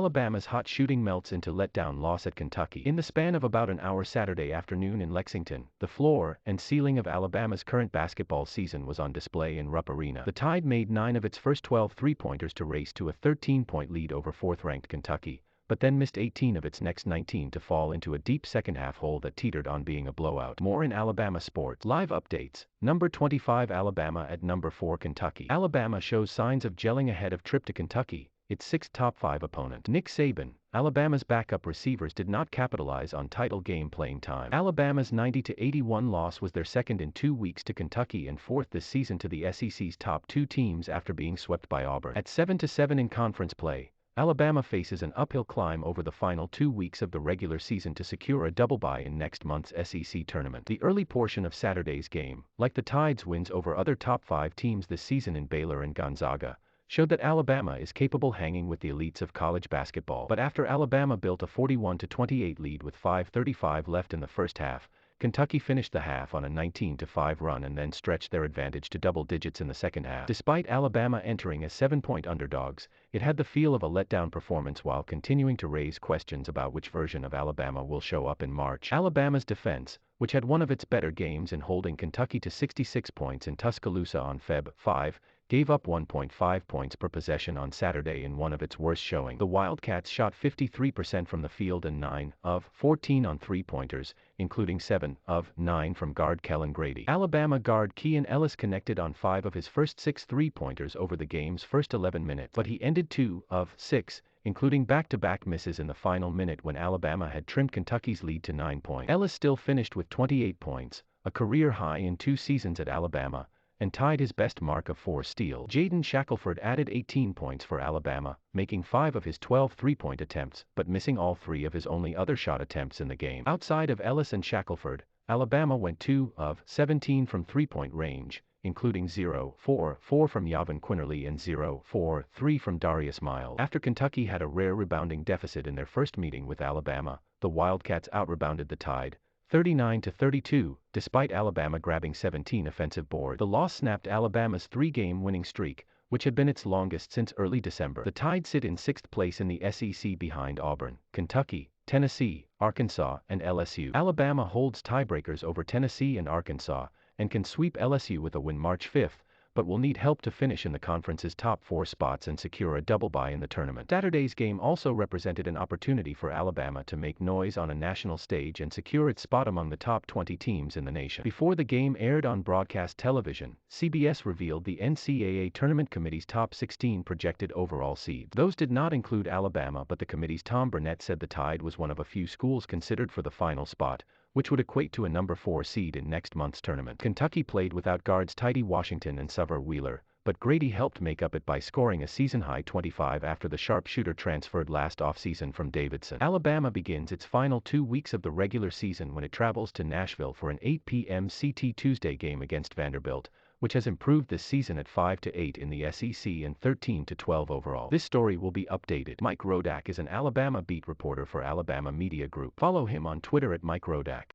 Alabama's hot shooting melts into letdown loss at Kentucky. In the span of about an hour Saturday afternoon in Lexington, the floor and ceiling of Alabama's current basketball season was on display in Rupp Arena. The Tide made 9 of its first 12 three-pointers to race to a 13-point lead over fourth-ranked Kentucky, but then missed 18 of its next 19 to fall into a deep second-half hole that teetered on being a blowout. More in Alabama sports. Live updates. Number 25 Alabama at number 4 Kentucky. Alabama shows signs of gelling ahead of trip to Kentucky, its sixth top 5 opponent. Nick Saban, Alabama's backup receivers did not capitalize on title game playing time. Alabama's 90-81 loss was their second in 2 weeks to Kentucky and fourth this season to the SEC's top 2 teams after being swept by Auburn. At 7-7 in conference play, Alabama faces an uphill climb over the final 2 weeks of the regular season to secure a double bye in next month's SEC tournament. The early portion of Saturday's game, like the Tide's wins over other top 5 teams this season in Baylor and Gonzaga, showed that Alabama is capable hanging with the elites of college basketball. But after Alabama built a 41-28 lead with 5:35 left in the first half, Kentucky finished the half on a 19-5 run and then stretched their advantage to double digits in the second half. Despite Alabama entering as 7-point underdogs, it had the feel of a letdown performance while continuing to raise questions about which version of Alabama will show up in March. Alabama's defense, which had one of its better games in holding Kentucky to 66 points in Tuscaloosa on Feb. 5, gave up 1.5 points per possession on Saturday in one of its worst showing. The Wildcats shot 53% from the field and 9 of 14 on three-pointers, including 7 of 9 from guard Kellen Grady. Alabama guard Ellis connected on 5 of his first 6 three-pointers over the game's first 11 minutes, but he ended 2 of 6, including back-to-back misses in the final minute when Alabama had trimmed Kentucky's lead to 9 points. Ellis still finished with 28 points, a career high in 2 seasons at Alabama, and tied his best mark of 4 steals. Jaden Shackelford added 18 points for Alabama, making 5 of his 12 three-point attempts, but missing all 3 of his only other shot attempts in the game. Outside of Ellis and Shackelford, Alabama went 2 of 17 from three-point range, including 0-4 from Yavin Quinterly and 0-3 from Darius Miles. After Kentucky had a rare rebounding deficit in their first meeting with Alabama, the Wildcats out-rebounded the Tide 39-32, despite Alabama grabbing 17 offensive boards. The loss snapped Alabama's 3-game winning streak, which had been its longest since early December. The Tide sit in 6th place in the SEC behind Auburn, Kentucky, Tennessee, Arkansas, and LSU. Alabama holds tiebreakers over Tennessee and Arkansas, and can sweep LSU with a win March 5, but will need help to finish in the conference's top 4 spots and secure a double bye in the tournament. Saturday's game also represented an opportunity for Alabama to make noise on a national stage and secure its spot among the top 20 teams in the nation. Before the game aired on broadcast television, CBS revealed the NCAA Tournament Committee's top 16 projected overall seeds. Those did not include Alabama, but the committee's Tom Burnett said the Tide was one of a few schools considered for the final spot, which would equate to a number 4 seed in next month's tournament. Kentucky played without guards TyTy Washington and Sahvir Wheeler, but Grady helped make up it by scoring a season-high 25 after the sharpshooter transferred last offseason from Davidson. Alabama begins its final 2 weeks of the regular season when it travels to Nashville for an 8 p.m. CT Tuesday game against Vanderbilt, which has improved this season at 5-8 in the SEC and 13-12 overall. This story will be updated. Mike Rodak is an Alabama beat reporter for Alabama Media Group. Follow him on Twitter at Mike Rodak.